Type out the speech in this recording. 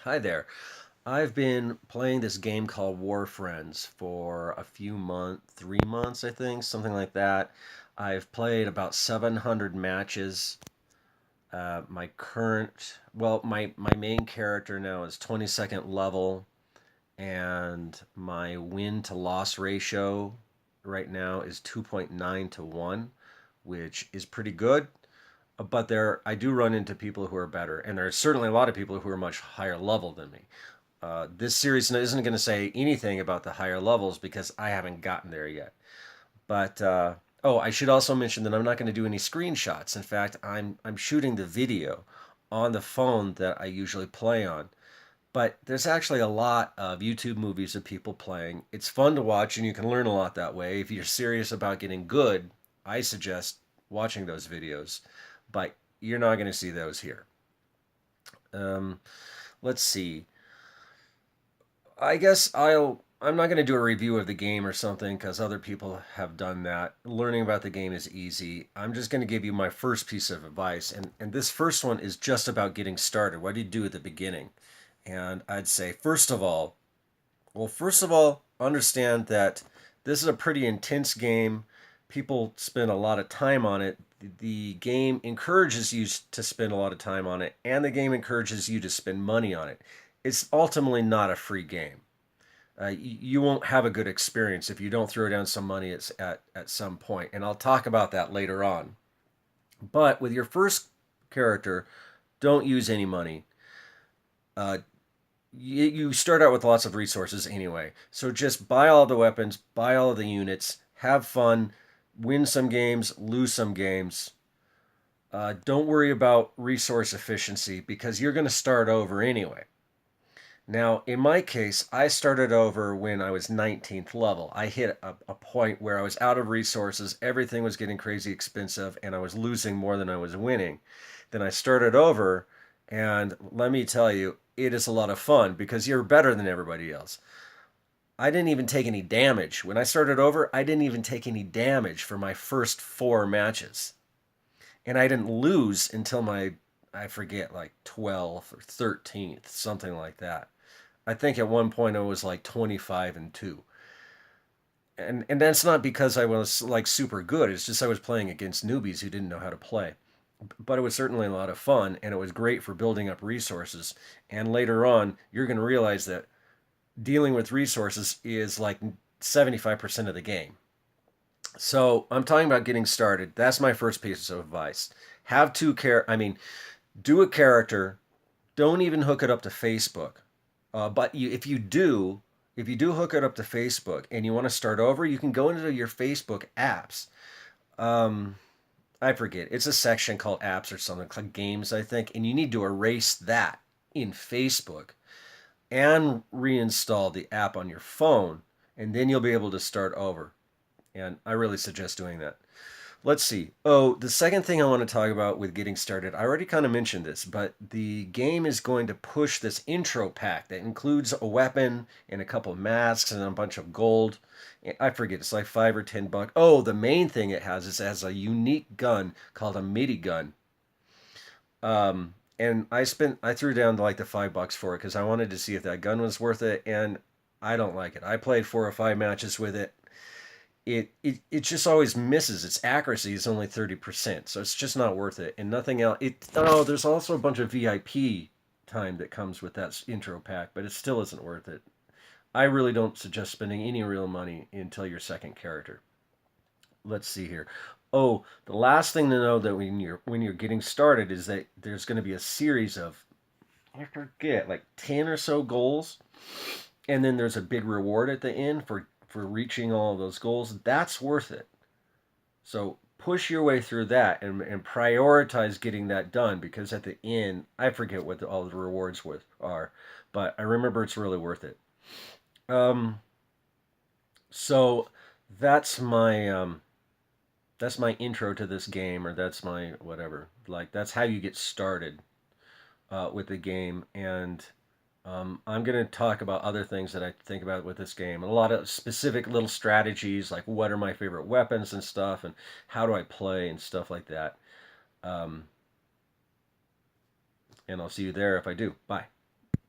Hi there. I've been playing this game called WarFriends for a few months, 3 months, I think, something like that. I've played about 700 matches. My current, well, my main character now is 22nd level, and my win to loss ratio right now is 2.9 to 1, which is pretty good. But I do run into people who are better, and there are certainly a lot of people who are much higher level than me. This series isn't going to say anything about the higher levels because I haven't gotten there yet. But oh, I should also mention that I'm not going to do any screenshots. In fact, I'm shooting the video on the phone that I usually play on. But there's actually a lot of YouTube movies of people playing. It's fun to watch, and you can learn a lot that way. If you're serious about getting good, I suggest watching those videos. But you're not going to see those here. Um, let's see. I guess I'm not going to do a review of the game or something because other people have done that. Learning about the game is easy. I'm just going to give you my first piece of advice, and this first one is just about getting started. What do you do at the beginning? And I'd say first of all, understand that this is a pretty intense game. People spend a lot of time on it. The game encourages you to spend a lot of time on it, and the game encourages you to spend money on it. It's ultimately not a free game. You won't have a good experience if you don't throw down some money at some point, and I'll talk about that later on. But with your first character, don't use any money. Uh, you start out with lots of resources anyway. So just buy all the weapons, buy all of the units, have fun, win some games, lose some games. Don't worry about resource efficiency because you're going to start over anyway. Now, in my case, I started over when I was 19th level. I hit a point where I was out of resources, everything was getting crazy expensive, and I was losing more than I was winning. Then I started over, and let me tell you, it is a lot of fun because you're better than everybody else. I didn't even take any damage. When I started over, I didn't even take any damage for my first four matches. And I didn't lose until I forget, like 12th or 13th, something like that. I think at one point I was like 25-2. And that's not because I was like super good. It's just I was playing against newbies who didn't know how to play. But it was certainly a lot of fun and it was great for building up resources. And later on, you're going to realize that dealing with resources is like 75% of the game. So I'm talking about getting started. That's my first piece of advice. Have I mean, do a character. Don't even hook it up to Facebook. If you do hook it up to Facebook and you want to start over, you can go into your Facebook apps. Um, I forget. It's a section called apps or something, like games, I think, and you need to erase that in Facebook and reinstall the app on your phone, and then you'll be able to start over. And I really suggest doing that. Let's see. Oh, the second thing I want to talk about with getting started, I already kind of mentioned this, but the game is going to push this intro pack that includes a weapon and a couple of masks and a bunch of gold. I forget, it's like $5 or $10. Oh, the main thing it has is it has a unique gun called a MIDI gun. And I threw down like the $5 for it because I wanted to see if that gun was worth it, and I don't like it. I played 4 or 5 matches with it. It just always misses. Its accuracy is only 30%, so it's just not worth it. And nothing else. There's also a bunch of VIP time that comes with that intro pack, but it still isn't worth it. I really don't suggest spending any real money until your second character. Let's see here. Oh, the last thing to know that when you're getting started is that there's going to be a series of, I forget, like 10 or so goals, and then there's a big reward at the end for reaching all of those goals. That's worth it. So push your way through that and prioritize getting that done because at the end, I forget what all the rewards are, but I remember it's really worth it. Um, so that's my that's my intro to this game, or that's my whatever. Like that's how you get started with the game, and I'm going to talk about other things that I think about with this game. A lot of specific little strategies, like what are my favorite weapons and stuff, and how do I play and stuff like that. Um, and I'll see you there if I do. Bye.